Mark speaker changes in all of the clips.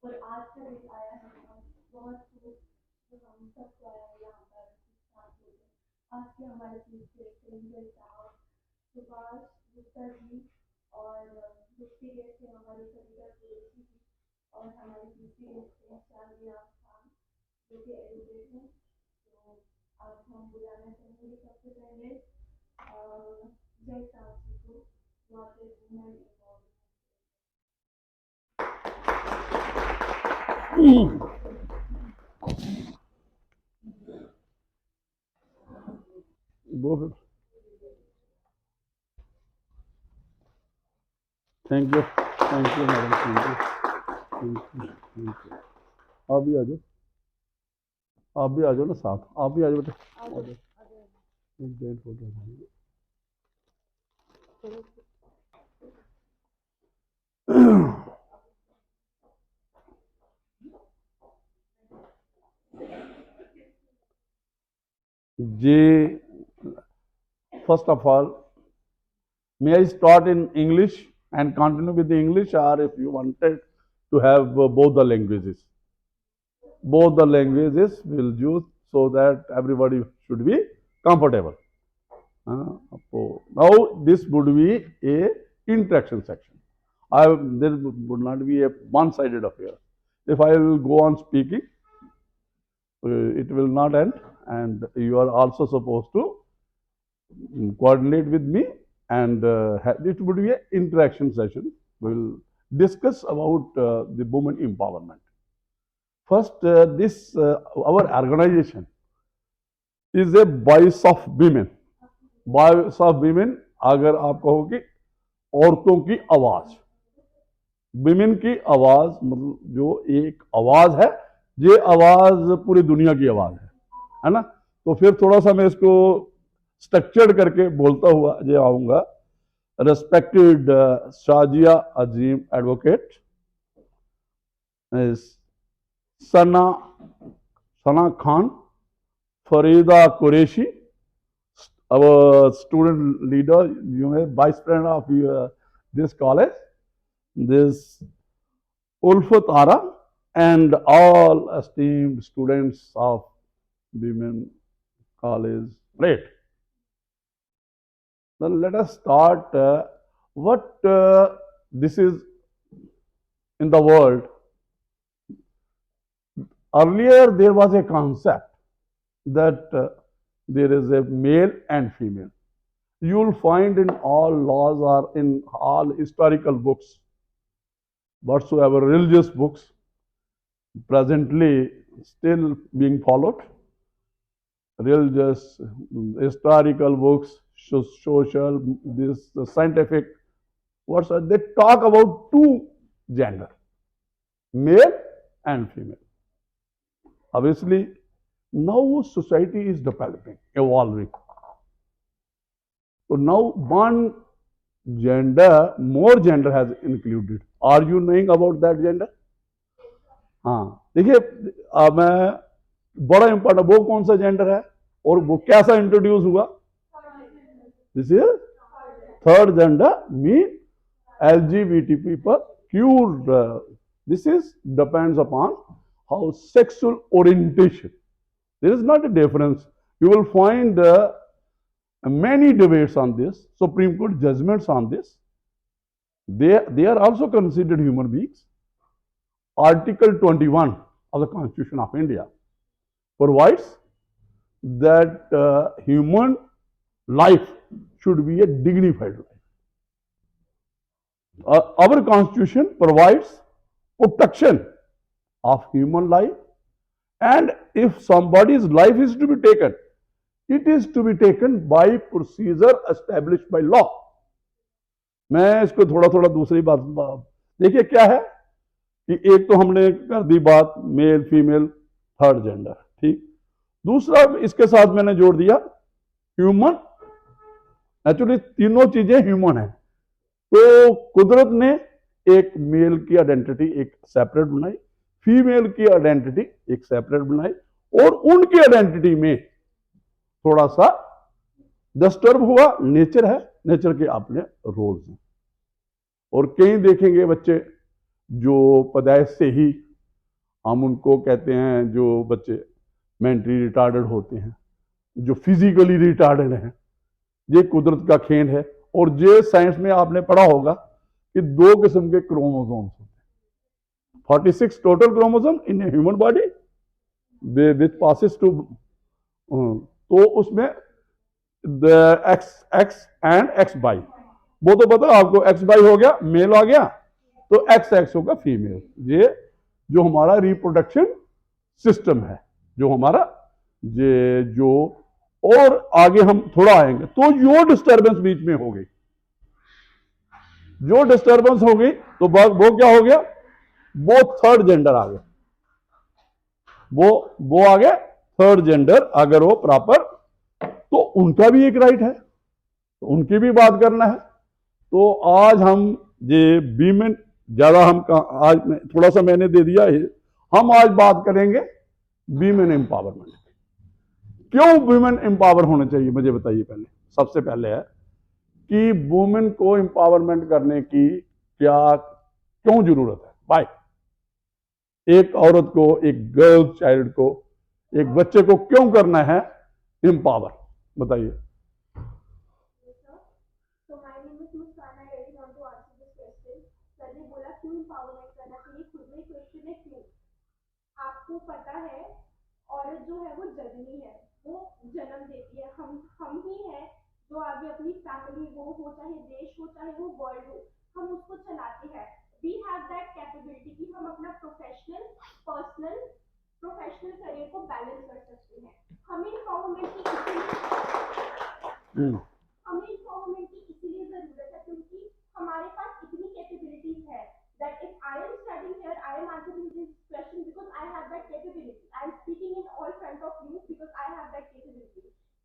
Speaker 1: और आज का दिन आया है, हम बहुत खुश, जो हम सबको आया है यहाँ पर साथ में। आज के हमारे बीच से संजय साहब, सुभाष गुप्ता जी और दूसरी गेस्ट है हमारी सविता कुरैशी जी, और हमारी दूसरी गेस्ट है शालिया खान, जो कि एडवोकेट हैं। तो आज हम बुलाना चाहेंगे सबसे पहले जय साहब जी को, जो आपके वुमेन इन्वॉल्व।
Speaker 2: वो फिर thank you madam, thank you, thank you. आप भी आ जाओ, आप भी आ जाओ ना साथ, आप भी आ जाओ बेटा, आ जाओ। एक डेढ़ फोटो जी। First of all, may I start in English and continue with the English, or if you wanted to have both the languages? Both the languages will use, so that everybody should be comfortable. So now this would be a interaction section. There would not be a one-sided affair. If I will go on speaking, it will not end, and you are also supposed to coordinate with me, and it would be an interaction session. We will discuss about the women empowerment. First, our organization is a voice of women. Voice of women, अगर आप कहो कि औरतों की आवाज, women की आवाज, मतलब जो एक आवाज है, ये आवाज पूरी दुनिया की आवाज है ना। तो फिर थोड़ा सा मैं इसको स्ट्रक्चर्ड करके बोलता हुआ ये आऊंगा। Respected Shazia Azim advocate, Sana Sana Khan, Farida Qureshi, our student leader, you may vice president of this college, this Ulfat Ara, and all esteemed students of Women College. Great. Then let us start what this is in the world. Earlier there was a concept that there is a male and female. You will find in all laws or in all historical books, whatsoever religious books, presently still being followed, religious, historical books, social, this scientific, they talk about two gender, male and female. Obviously, now society is developing, evolving. So now one gender, more gender has included. Are you knowing about that gender? हाँ, देखिए, मैं बड़ा important, वो कौन सा gender है और वो कैसा इंट्रोड्यूस हुआ? This is third gender, mean LGBT people, cured. This is depends upon how sexual orientation. There is not a difference. You will find many debates on this, Supreme Court judgments on this. They are also considered human beings. Article 21 of the Constitution of India provides that human life should be a dignified life. Our Constitution provides protection of human life, and if somebody's life is to be taken, it is to be taken by procedure established by law. मैं इसको थोड़ा थोड़ा दूसरी बात, देखिए क्या है कि एक तो हमने कर दी बात मेल फीमेल थर्ड जेंडर, ठीक। दूसरा इसके साथ मैंने जोड़ दिया ह्यूमन। एक्चुअली तीनों चीजें ह्यूमन है। तो कुदरत ने एक मेल की आइडेंटिटी एक सेपरेट बनाई, फीमेल की आइडेंटिटी एक सेपरेट बनाई, और उनकी आइडेंटिटी में थोड़ा सा डिस्टर्ब हुआ। नेचर है, नेचर के अपने रोल्स हैं। और कई देखेंगे बच्चे जो पैदाइश से ही हम उनको कहते हैं जो बच्चे मेंटली रिटार्डेड होते हैं, जो फिजिकली रिटार्डेड हैं, ये कुदरत का खेल है। और ये साइंस में आपने पढ़ा होगा कि 2 किस्म के क्रोमोसोम्स होते हैं, 46 total chromosome in human body which passes to, तो उसमें एक्स एंड एक्स बाई, वो तो पता आपको, एक्स बाई हो गया मेल आ गया तो एक्स एक्स होगा फीमेल। ये जो हमारा रिप्रोडक्शन सिस्टम है, जो हमारा ये जो, और आगे हम थोड़ा आएंगे तो जो डिस्टर्बेंस बीच में हो गई, जो डिस्टर्बेंस हो गई तो वो क्या हो गया, वो थर्ड जेंडर आ गया, वो आ गया थर्ड जेंडर। अगर वो प्रॉपर, तो उनका भी एक राइट है, तो उनकी भी बात करना है। तो आज हम ये वीमेन ज्यादा हम आज थोड़ा सा मैंने दे दिया है, हम आज बात करेंगे वीमेन एम्पावरमेंट। क्यों वुमेन एम्पावर होने चाहिए, मुझे बताइए। पहले सबसे पहले है कि वुमेन को एम्पावरमेंट करने की क्या क्यों जरूरत है। बाय एक औरत को, एक गर्ल चाइल्ड को, एक बच्चे को क्यों करना है एम्पावर, बताइए।
Speaker 1: So my name is Muskan. I really want to answer this question. Sir ने बोला क्यों empowerment करना चाहिए, खुद में क्वेश्चन है क्यों। आपको पता है औरत जो है वो जननी है, वो जन्म देती है। हम ही हैं जो आगे अपनी फैमिली वो हो, चाहे देश हो, चाहे वो वर्ल्ड हो, हम उसको चलाते हैं। वी हैव दैट कैपेबिलिटी कि हम अपना प्रोफेशनल करियर को बैलेंस कर सकते हैं। हमें empowerment की इसीलिए जरूरत है क्योंकि हमारे पास इतनी कैपेबिलिटीज है that if I am standing here, I am answering this question because I have that capability. I am speaking in all front of you because I have that capability.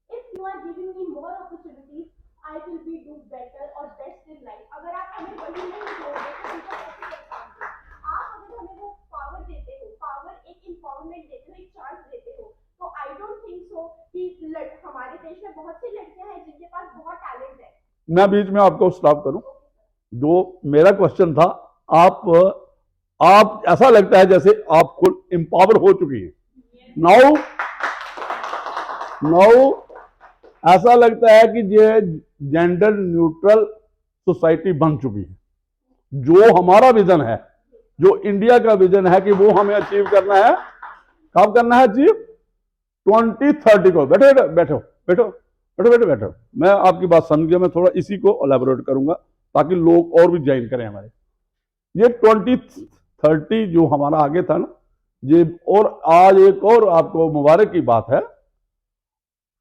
Speaker 1: If you are giving me more opportunities, I will be do better or best in life. अगर आप हमें वही नहीं दोगे तो हम कैसे कर पाएंगे। आप अगर हमें वो पावर देते हो, पावर एक empowerment देते हो, एक चांस देते हो, तो I don't think so कि हमारे देश में बहुत सी लड़कियां हैं जिनके पास बहुत टैलेंट है।
Speaker 2: मैं बीच में आपको स्टॉप करूं, जो मेरा क्वेश्चन था, आप ऐसा लगता है जैसे आप खुद एम्पावर हो चुकी हैं। नाउ ऐसा लगता है कि ये जेंडर न्यूट्रल सोसाइटी बन चुकी है। जो हमारा विजन है, जो इंडिया का विजन है कि वो हमें अचीव करना है, कब करना है अचीव, 2030 को। बैठो बैठो बैठो बैठो बैठो बैठो, मैं आपकी बात समझ गया। मैं थोड़ा इसी को एलैबोरेट करूंगा ताकि लोग और भी ज्वाइन करें हमारे। ये 2030 जो हमारा आगे था ना, ये, और आज एक और आपको मुबारक की बात है।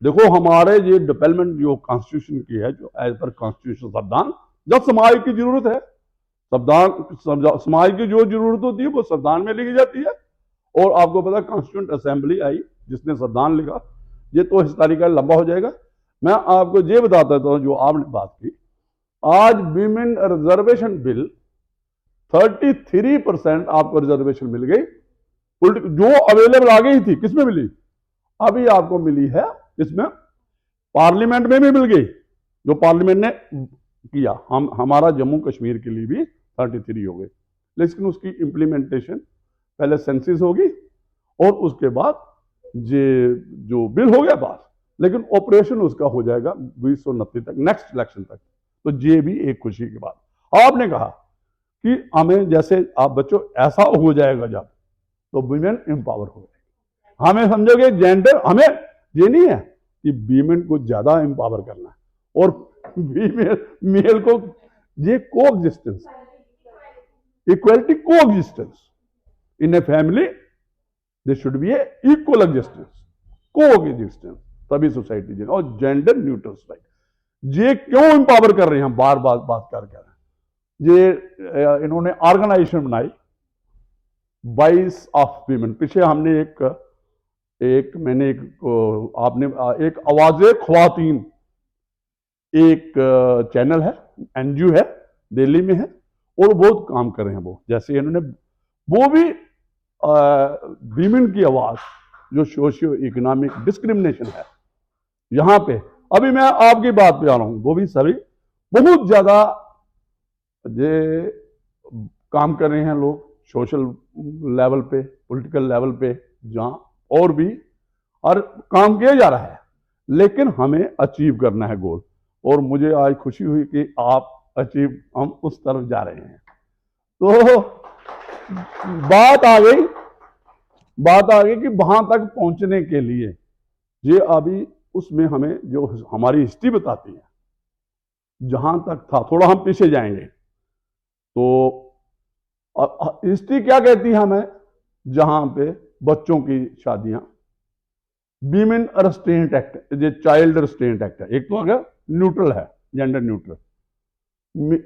Speaker 2: देखो हमारे ये डेवलपमेंट जो कॉन्स्टिट्यूशन की है, जो एज पर कॉन्स्टिट्यूशन संविधान, जब समाज की जरूरत है, समाज की जो जरूरत होती है वो संविधान में लिखी जाती है। और आपको पता कॉन्स्टिट्यूंट असेंबली आई जिसने संविधान लिखा, ये तो हिस्टोरिकल लंबा हो जाएगा। मैं आपको ये बताता हूं जो आपने बात की, आज विमेन रिजर्वेशन बिल 33% आपको रिजर्वेशन मिल गई, जो अवेलेबल आ गई थी। किसमें मिली, अभी आपको मिली है इसमें, पार्लियामेंट में भी मिल गई, जो पार्लियामेंट ने किया। हमारा जम्मू कश्मीर के लिए भी 33 हो गए, लेकिन उसकी इंप्लीमेंटेशन पहले सेंसिस होगी और उसके बाद ये जो बिल हो गया पास, लेकिन ऑपरेशन उसका हो जाएगा 2029 तक, नेक्स्ट इलेक्शन तक। तो ये भी एक खुशी की बात। आपने कहा कि हमें, जैसे आप बच्चों ऐसा हो जाएगा जब, तो वुमेन एम्पावर हो जाएगी। हमें समझोगे जेंडर, हमें ये नहीं है कि वीमेन को ज्यादा एम्पावर करना है और मेल को, ये coexistence, equality, coexistence in a family, this should be A equal existence, coexistence, तभी सोसाइटी। और जेंडर न्यूट्रल सोसाइटी, ये क्यों एम्पावर कर रहे हैं हम, बार बार बात कर रहे हैं। ये इन्होंने ऑर्गेनाइजेशन बनाई 22 ऑफ वीमेन। पीछे हमने मैंने आपने एक आवाज़े ख्वातीन एक चैनल है, एनजीओ है, दिल्ली में है, और बहुत काम कर रहे हैं वो। जैसे इन्होंने वो भी वीमेन की आवाज़, जो सोशियो इकोनॉमिक डिस्क्रिमिनेशन है यहाँ पे, अभी मैं आपकी बात पे आ रहा हूँ, वो भी सभी बहुत ज़्यादा ये काम कर रहे हैं लोग, सोशल लेवल पे, पॉलिटिकल लेवल पे, जहां और भी और काम किया जा रहा है, लेकिन हमें अचीव करना है गोल। और मुझे आज खुशी हुई कि हम उस तरफ जा रहे हैं। तो बात आ गई कि वहां तक पहुंचने के लिए ये अभी उसमें हमें जो हमारी हिस्ट्री बताती है, जहां तक था थोड़ा हम पीछे जाएंगे तो हिस्ट्री क्या कहती है हमें, जहां पे बच्चों की शादियां, वीमेन रेस्ट्रेंट एक्ट, ये चाइल्ड रेस्ट्रेंट एक्ट है, एक तो अगर न्यूट्रल है, जेंडर न्यूट्रल,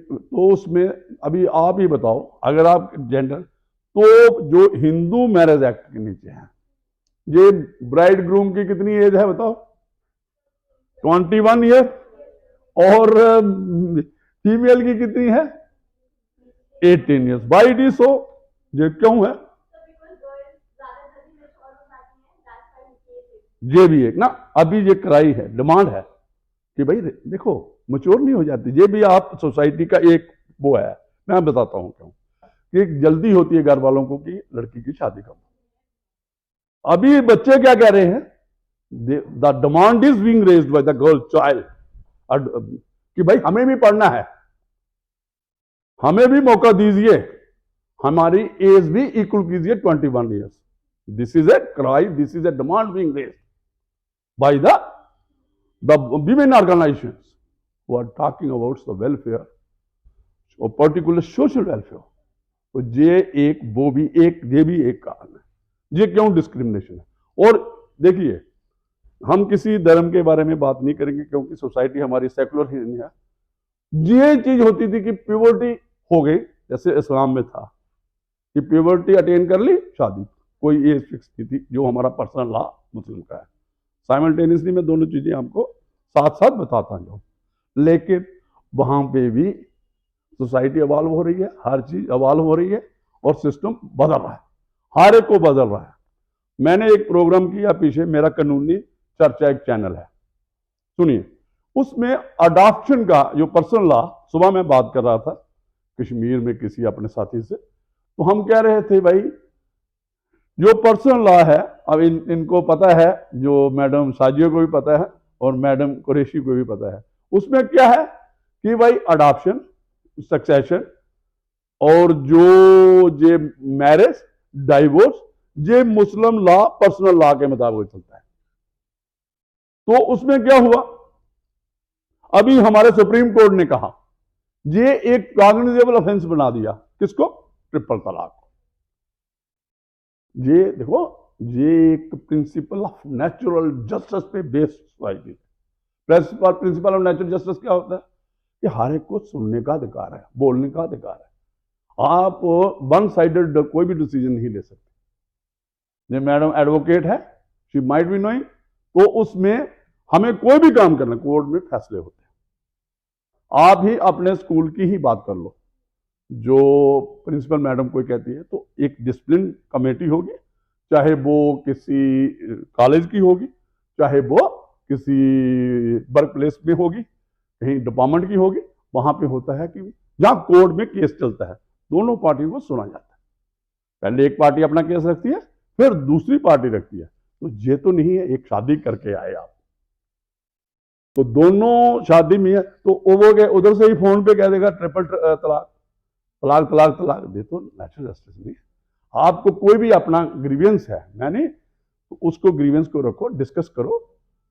Speaker 2: तो उसमें अभी आप ही बताओ, अगर आप जेंडर, तो जो हिंदू मैरिज एक्ट के नीचे है, ये ब्राइड ग्रूम की कितनी एज है बताओ, 21 ईयर, और फीमेल की कितनी है, 18 years. Why it is so, ये क्यों है, ये भी एक ना अभी ये कराई है, डिमांड है कि भाई देखो मैच्योर नहीं हो जाती, ये भी आप सोसाइटी का एक वो है। मैं बताता हूं क्यों, कि जल्दी होती है घर वालों को कि लड़की की शादी करो। अभी बच्चे क्या कह रहे हैं, the demand is being raised by the girl child, कि भाई हमें भी पढ़ना है, हमें भी मौका दीजिए, हमारी एज भी इक्वल कीजिए 21 years. This is a cry, this is a demand being raised bye the women organizations who are talking about the welfare और पर्टिकुलर सोशल वेलफेयर। तो ये भी एक कारण है, ये क्यों डिस्क्रिमिनेशन है। और देखिए, हम किसी धर्म के बारे में बात नहीं करेंगे क्योंकि सोसाइटी हमारी सेकुलर ही नहीं है। ये चीज होती थी कि प्यूबर्टी हो गई, जैसे इस्लाम में था कि प्यूबर्टी अटेन कर ली, शादी, कोई एज फिक्स नहीं थी, जो हमारा पर्सनल लॉ मुस्लिम का है। साइमल्टेनियसली मैं दोनों चीजें आपको साथ साथ बताता हूं, लेकिन वहां पे भी सोसाइटी इवॉल्व हो रही है, हर चीज इवॉल्व हो रही है और सिस्टम बदल रहा है, हर एक को बदल रहा है। मैंने एक प्रोग्राम किया पीछे, मेरा कानूनी चर्चा एक चैनल है, सुनिए, उसमें अडॉप्शन का जो पर्सनल लॉ, सुबह मैं बात कर रहा था कश्मीर में किसी अपने साथी से, तो हम कह रहे थे भाई जो पर्सनल लॉ है, अब इनको पता है, जो मैडम साजिया को भी पता है और मैडम कुरैशी को भी पता है, उसमें क्या है कि भाई अडॉप्शन, सक्सेशन और जो ये मैरिज, डाइवोर्स, ये मुस्लिम लॉ पर्सनल लॉ के मुताबिक चलता है। तो उसमें क्या हुआ, अभी हमारे सुप्रीम कोर्ट ने कहा ये एक कॉग्निजेबल ऑफेंस बना दिया, किसको, ट्रिपल तलाक। ये देखो, ये एक प्रिंसिपल ऑफ नेचुरल जस्टिस पे बेस्ड सोसाइटी है। प्रिंसिपल ऑफ नेचुरल जस्टिस क्या होता है कि हर एक को सुनने का अधिकार है, बोलने का अधिकार है। आप वन साइडेड कोई भी डिसीजन नहीं ले सकते। ये मैडम एडवोकेट है, शी माइट बी नोइंग, तो उसमें हमें कोई भी काम करना, कोर्ट में फैसले होते हैं। आप ही अपने स्कूल की ही बात कर लो, जो प्रिंसिपल मैडम कोई कहती है तो एक डिसिप्लिन कमेटी होगी, चाहे वो किसी कॉलेज की होगी, चाहे वो किसी वर्क प्लेस में होगी, कहीं डिपार्टमेंट की होगी, वहां पे होता है कि जहां कोर्ट में केस चलता है, दोनों पार्टियों को सुना जाता है। पहले एक पार्टी अपना केस रखती है, फिर दूसरी पार्टी रखती है। तो ये तो नहीं है एक शादी करके आए आप, तो दोनों शादी में है, तो वो गए उधर से ही फोन पे कह देगा ट्रिपल तलाक, तलाक तलाक तलाक दे, तो नेचुरल जस्टिस नहीं। आपको कोई भी अपना ग्रीवियंस है, मैंने तो उसको ग्रीवियंस को रखो, डिस्कस करो,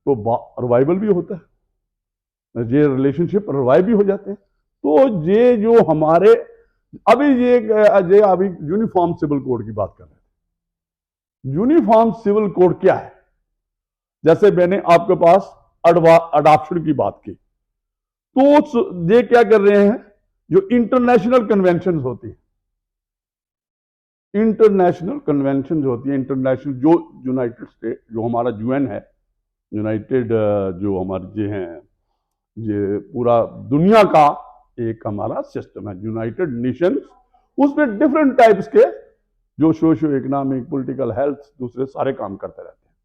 Speaker 2: तो रिवाइवल भी होता है, ये रिलेशनशिप रिवाइव भी हो जाते हैं। तो ये जो हमारे अभी ये अभी यूनिफॉर्म सिविल कोड की बात कर रहे थे। यूनिफॉर्म सिविल कोड क्या है, जैसे मैंने आपके पास अडॉप्शन की बात की, तो ये क्या कर रहे हैं, जो इंटरनेशनल कन्वेंशन होती है, इंटरनेशनल कन्वेंशन होती है, इंटरनेशनल जो यूनाइटेड स्टेट, जो हमारा यूएन है, यूनाइटेड जो हमारे ये हैं, ये पूरा दुनिया का एक हमारा सिस्टम है, यूनाइटेड नेशंस, उसमें डिफरेंट टाइप्स के जो सोशियो इकोनॉमिक, पॉलिटिकल, हेल्थ, दूसरे सारे काम करते रहते हैं।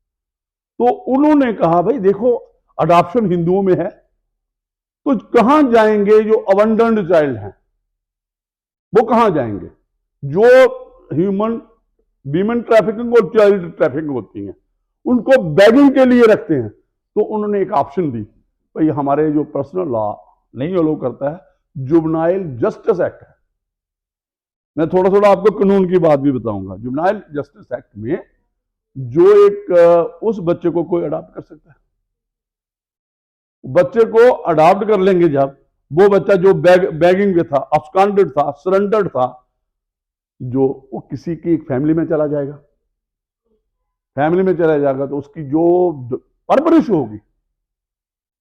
Speaker 2: तो उन्होंने कहा भाई देखो, अडॉप्शन हिंदुओं में है, तो कहां जाएंगे जो अबंडन्ड चाइल्ड हैं, वो कहां जाएंगे, जो ह्यूमन वीमेन ट्रैफिकिंग और चाइल्ड ट्रैफिकिंग होती हैं, उनको बैगिंग के लिए रखते हैं। तो उन्होंने एक ऑप्शन दी, भाई हमारे जो पर्सनल लॉ नहीं अलो करता है, जुवेनाइल जस्टिस एक्ट है। मैं थोड़ा थोड़ा आपको कानून की बात भी बताऊंगा। जुवेनाइल जस्टिस एक्ट में जो एक उस बच्चे को कोई अडॉप्ट कर सकता है, बच्चे को अडॉप्ट कर लेंगे जब वो बच्चा जो बैगिंग में था, अब्सकॉन्डेड था, सरेंडर्ड था, जो वो किसी की एक फैमिली में चला जाएगा, फैमिली में चला जाएगा तो उसकी जो परवरिश होगी,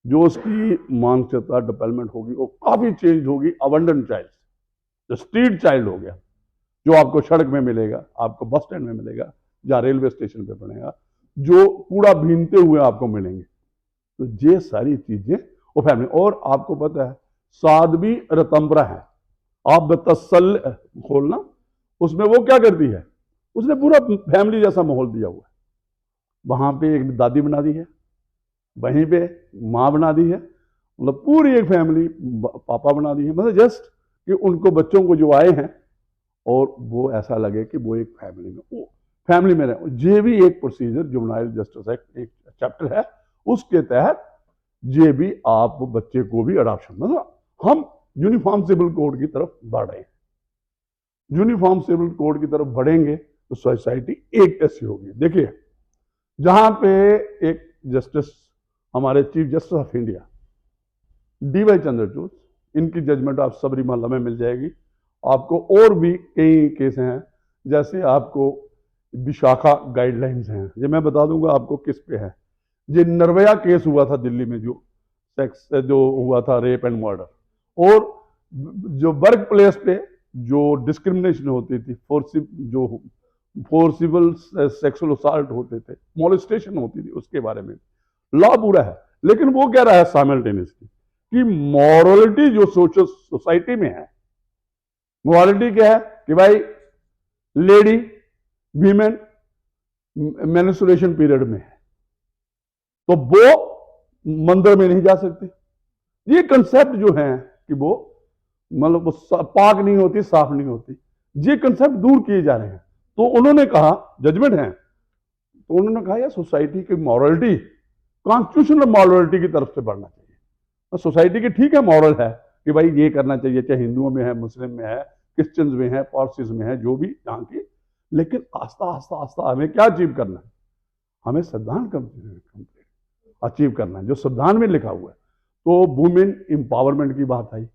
Speaker 2: जो उसकी मानसिकता डेवलपमेंट होगी, वो काफी चेंज होगी। अबंडन चाइल्ड, जो स्ट्रीट चाइल्ड हो गया, जो आपको सड़क में मिलेगा, आपको बस स्टैंड में मिलेगा, या रेलवे स्टेशन पे बनेगा, जो कूड़ा भीनते हुए आपको मिलेंगे। तो ये सारी चीजें वो फैमिली। और आपको पता है साध्वी रतंबरा है, आप बतसल खोलना, उसमें वो क्या करती है, उसने पूरा फैमिली जैसा माहौल दिया हुआ है। वहां पे एक दादी बना दी है, वहीं पे माँ बना दी है, मतलब पूरी एक फैमिली पापा बना दी है। मतलब जस्ट कि उनको बच्चों को जो आए हैं और वो ऐसा लगे कि वो एक फैमिली में रहे। ये भी एक प्रोसीजर जुवेनाइल जस्टिस एक्ट एक चैप्टर है, उसके तहत ये भी आप बच्चे को भी अडॉप्शन, मतलब हम यूनिफॉर्म सिविल कोड की तरफ बढ़ रहे हैं। यूनिफॉर्म सिविल कोड की तरफ बढ़ेंगे तो सोसाइटी एक ऐसी होगी। देखिए, जहां पे एक जस्टिस, हमारे chief justice of India D.Y.. Chandrachud, इनकी जजमेंट आप सबरीमाला में मिल जाएगी आपको। और भी कई केस हैं, जैसे आपको विशाखा गाइडलाइंस हैं, ये मैं बता दूंगा आपको किस पे है। ये निर्भया केस हुआ था दिल्ली में, जो सेक्स जो हुआ था, रेप एंड मर्डर, और जो वर्क प्लेस पे जो डिस्क्रिमिनेशन होती थी, फोर्सिबल सेक्सुअल असॉल्ट होते थे, मोलेस्टेशन होती थी, उसके बारे में लॉ पूरा है। लेकिन वो कह रहा है साइमल्टेनियसली कि मॉरलिटी जो सोशल सोसाइटी में है, मॉरलिटी क्या है कि भाई लेडी वीमेन मेंस्ट्रुएशन पीरियड में है तो वो मंदिर में नहीं जा सकते। ये कंसेप्ट जो है कि वो मतलब पाक नहीं होती, साफ नहीं होती, ये कंसेप्ट दूर किए जा रहे हैं। तो उन्होंने कहा, जजमेंट है, तो उन्होंने कहा यार सोसाइटी की मॉरलिटी कॉन्स्टिट्यूशनल मॉरलिटी की तरफ से बढ़ना चाहिए। तो सोसाइटी की ठीक है मॉरल है कि भाई ये करना चाहिए, चाहे हिंदुओं में है, मुस्लिम में है, क्रिश्चियंस में है, पारसीज में है, जो भी जहां की। लेकिन आस्ता आस्ता आस्ता हमें क्या अचीव करना है, हमें संविधान अचीव करना है जो संविधान में लिखा हुआ है। तो वुमेन एम्पावरमेंट की बात आई,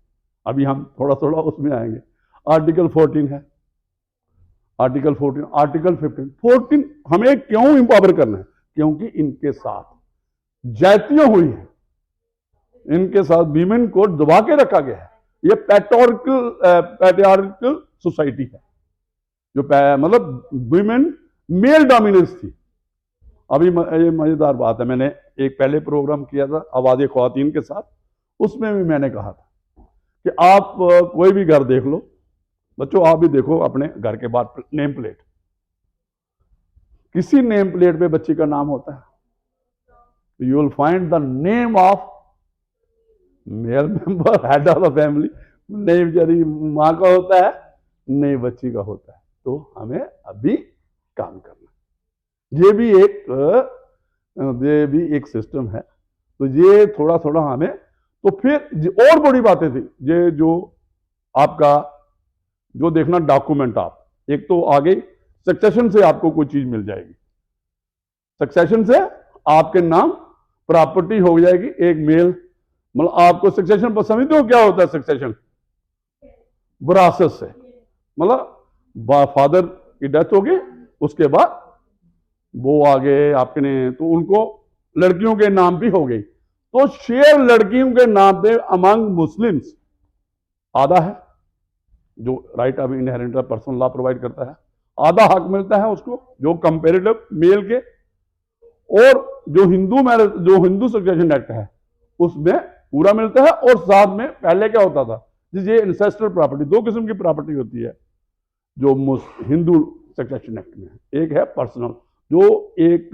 Speaker 2: अभी हम थोड़ा थोड़ा उसमें आएंगे। आर्टिकल 14 है, आर्टिकल 14, आर्टिकल 15, 14 हमें क्यों एम्पावर करना है, क्योंकि इनके साथ जातियां हुई हैं, इनके साथ वीमेन को दबा के रखा गया है। ये पैट्रियार्कल सोसाइटी है, जो मतलब वीमेन मेल डोमिनेंस थी। अभी ये मजेदार बात है, मैंने एक पहले प्रोग्राम किया था आवाज़े ख्वातीन के साथ, उसमें भी मैंने कहा था कि आप कोई भी घर देख लो बच्चों, आप भी देखो अपने घर के बाहर नेम प्लेट, किसी नेम प्लेट पे बच्ची का नाम होता है, you will find the name of male member, head of the family. नहीं बेचारी माँ का होता है, नहीं बच्ची का होता है। तो हमें अभी काम करना, ये भी एक सिस्टम है। तो ये थोड़ा थोड़ा हमें, तो फिर और बड़ी बातें थी, ये जो आपका जो देखना डॉक्यूमेंट, आप एक तो आगे सक्सेशन से आपको कोई चीज मिल जाएगी, सक्सेशन से आपके नाम प्रॉपर्टी हो जाएगी एक मेल, मतलब आपको सक्सेशन पर समझते हो क्या होता है सक्सेशन, विरासत से, मतलब फादर की डेथ हो गई, उसके बाद वो आगे आपके ने, तो उनको लड़कियों के नाम भी हो गई, तो शेयर लड़कियों के नाम पे अमंग मुस्लिम्स आधा है, जो right of inherent personal law provide करता है, आधा हक मिलता है उसको जो कंपेरेटिव मेल के, और जो हिंदू सक्सेशन एक्ट है उसमें पूरा मिलता है। और साथ में पहले क्या होता था, ये इंसेस्टर प्रॉपर्टी, दो किस्म की प्रॉपर्टी होती है जो हिंदू सक्सेशन एक्ट में है, एक है पर्सनल, जो एक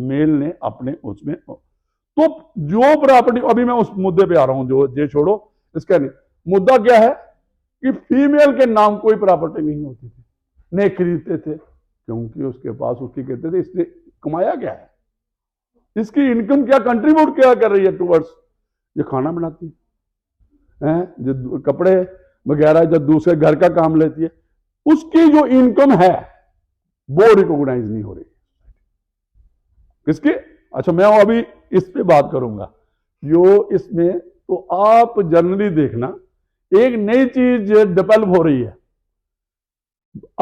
Speaker 2: मेल ने अपने उसमें, तो जो प्रॉपर्टी, अभी मैं उस मुद्दे पे आ रहा हूं, जो ये छोड़ो, इसका नहीं मुद्दा क्या है कि फीमेल के नाम कोई प्रॉपर्टी नहीं होती थी, नहीं खरीदते थे, क्योंकि उसके पास उसकी कहते थे इसने कमाया क्या है, इसकी इनकम क्या कंट्रीब्यूट क्या कर रही है टुवर्ड्स, ये खाना बनाती है, जो कपड़े वगैरह जो दूसरे घर का काम लेती है, उसकी जो इनकम है वो रिकॉग्नाइज नहीं हो रही। किसकी? अच्छा, मैं अभी इस पे बात करूंगा। जो इसमें तो आप जनरली देखना एक नई चीज डेवलप हो रही है।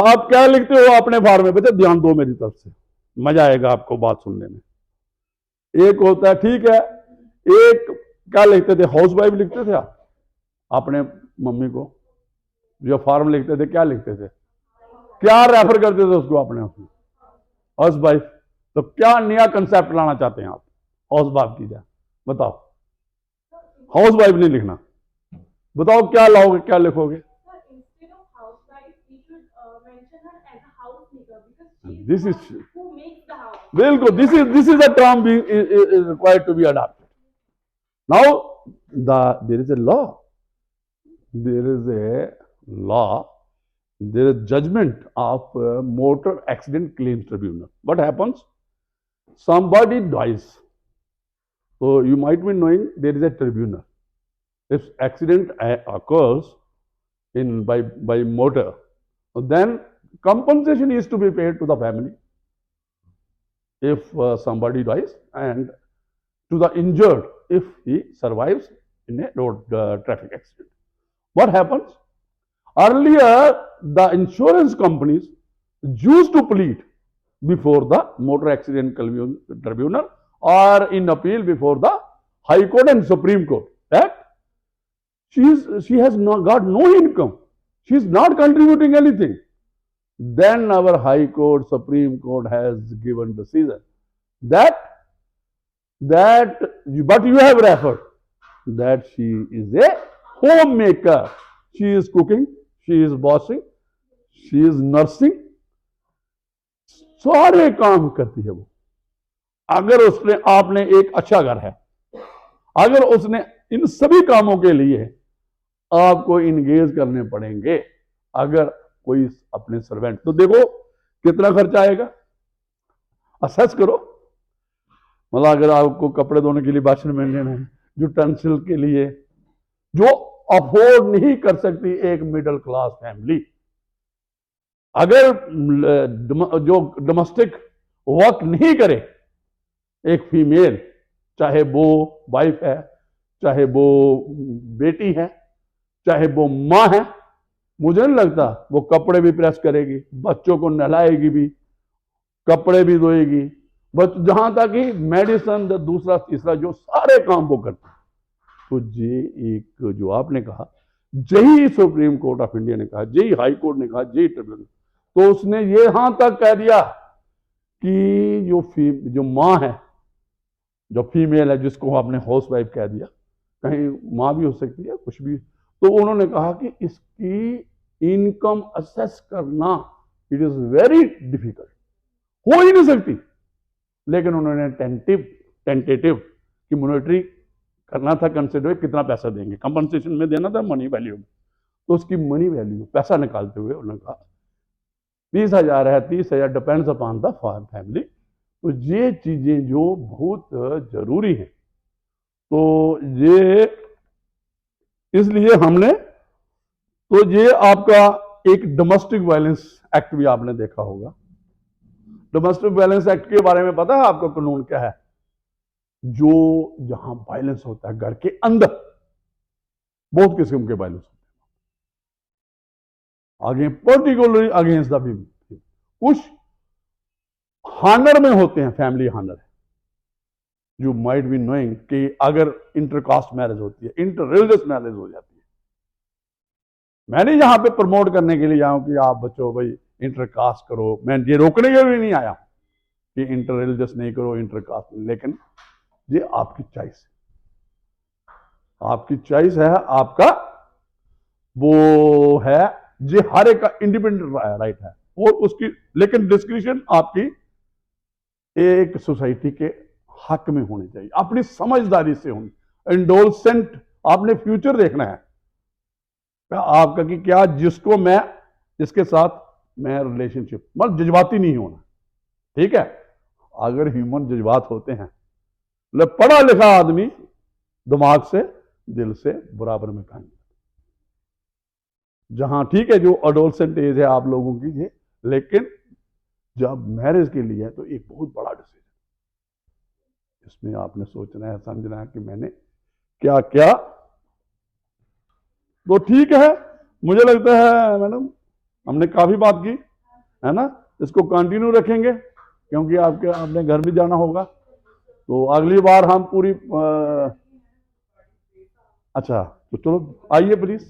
Speaker 2: आप क्या लिखते हो अपने फॉर्म में? बच्चे ध्यान दो मेरी तरफ से, मजा आएगा आपको बात सुनने में। एक होता है, ठीक है, एक क्या लिखते थे, हाउस वाइफ लिखते थे आप अपने मम्मी को, जो फॉर्म लिखते थे क्या लिखते थे, क्या रेफर करते थे उसको अपने हाउस वाइफ। तो क्या नया कंसेप्ट लाना चाहते हैं आप हाउस वाइफ की जाए, बताओ। हाउस वाइफ नहीं लिखना, बताओ क्या लाओगे, क्या लिखोगे? दिस इज बिल्कुल, this is a term is required to be adopted now. There is a law, there is judgment of motor accident claims tribunal. What happens? Somebody dies, so you might be knowing there is a tribunal. If accident occurs by motor, then compensation is to be paid to the family if somebody dies, and to the injured if he survives in a road traffic accident. What happens? Earlier, the insurance companies used to plead before the motor accident tribunal or in appeal before the High Court and Supreme Court that she has not got no income, she is not contributing anything. Then our High Court, Supreme Court has given decision that but you have referred that she is a homemaker. She is cooking, she is washing, she is nursing, सारे काम करती है वो। अगर उसने, आपने एक अच्छा घर है, अगर उसने इन सभी कामों के लिए आपको इंगेज करने पड़ेंगे, अगर कोई अपने सर्वेंट, तो देखो कितना खर्चा आएगा, असेस करो। मतलब अगर आपको कपड़े धोने के लिए वॉशिंग मशीन है, यूटेंसिल के लिए जो अफोर्ड नहीं कर सकती एक मिडिल क्लास फैमिली, अगर जो डोमेस्टिक वर्क नहीं करे एक फीमेल, चाहे वो वाइफ है, चाहे वो बेटी है, चाहे वो माँ है, मुझे नहीं लगता वो कपड़े भी प्रेस करेगी, बच्चों को नहलाएगी भी, कपड़े भी धोएगी, बस जहां तक कि मेडिसिन दूसरा तीसरा जो सारे काम वो करती। तो ये एक जो आपने कहा, यही सुप्रीम कोर्ट ऑफ इंडिया ने कहा, यही हाई कोर्ट ने कहा, यही ट्रिब्यूनल, तो उसने ये यहां तक कह दिया कि जो माँ है, जो फीमेल है, जिसको आपने हाउस वाइफ कह दिया, कहीं माँ भी हो सकती है कुछ भी, तो उन्होंने कहा कि इसकी इनकम असेस करना इट इज वेरी डिफिकल्ट, हो ही नहीं सकती। लेकिन उन्होंने टेंटेटिव कि मॉनिटरी करना था, कंसिडर कितना पैसा देंगे, कंपनसेशन में देना था मनी वैल्यू में, तो उसकी मनी वैल्यू पैसा निकालते हुए उन्होंने कहा 20,000 है, 30,000, डिपेंड्स अपॉन द फैमिली। तो ये चीजें जो बहुत जरूरी हैं, तो ये इसलिए हमने, तो ये आपका एक डोमेस्टिक वायलेंस एक्ट भी आपने देखा होगा। डोमेस्टिक वायलेंस एक्ट के बारे में पता है आपको कानून क्या है? जो जहां वायलेंस होता है घर के अंदर, बहुत किस्म के वायलेंस होते हैं, आगे पर्टिकुलरली अगेंस्ट द फीमेल, कुछ हानर में होते हैं, फैमिली हानर है, यू माइट बी नोइंग कि अगर इंटरकास्ट मैरिज होती है, इंटर रिलीजियस मैरिज हो जाती है। मैंने यहां पे प्रमोट करने के लिए आऊं कि आप बच्चों भाई इंटरकास्ट करो, मैं ये रोकने के लिए नहीं आया कि इंटर रिलीजियस नहीं करो, इंटरकास्ट, लेकिन ये आपकी चॉइस है, आपकी चॉइस है, आपका वो है, ये हर एक का इंडिपेंडेंट राइट है, और उसकी लेकिन डिस्क्रिप्शन आपकी एक सोसाइटी के हक में होनी चाहिए, अपनी समझदारी से होनी, इंडोलसेंट, आपने फ्यूचर देखना है आपका कि क्या जिसको मैं इसके साथ मैं रिलेशनशिप, मतलब जज्बाती नहीं होना, ठीक है। अगर ह्यूमन जज्बात होते हैं, मतलब पढ़ा लिखा आदमी दिमाग से दिल से बराबर में काम, जहां ठीक है जो अडोलसेंट एज है आप लोगों की ये, लेकिन जब मैरिज के लिए है तो एक बहुत बड़ा डिसीजन, इसमें आपने सोचना है, समझना है कि मैंने क्या क्या। तो ठीक है, मुझे लगता है मैडम हमने काफी बात की है ना, इसको कंटिन्यू रखेंगे क्योंकि आपने घर भी जाना होगा। तो अगली बार हम पूरी अच्छा, तो चलो आइए प्लीज,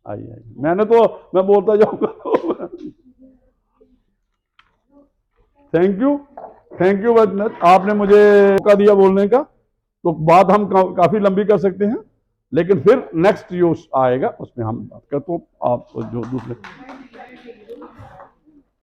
Speaker 2: आइए। मैं बोलता जाऊंगा। थैंक यू वेरी मच, आपने मुझे मौका दिया बोलने का। तो बात हम काफी लंबी कर सकते हैं, लेकिन फिर नेक्स्ट जो आएगा उसमें हम बात करते, तो आप जो दूसरे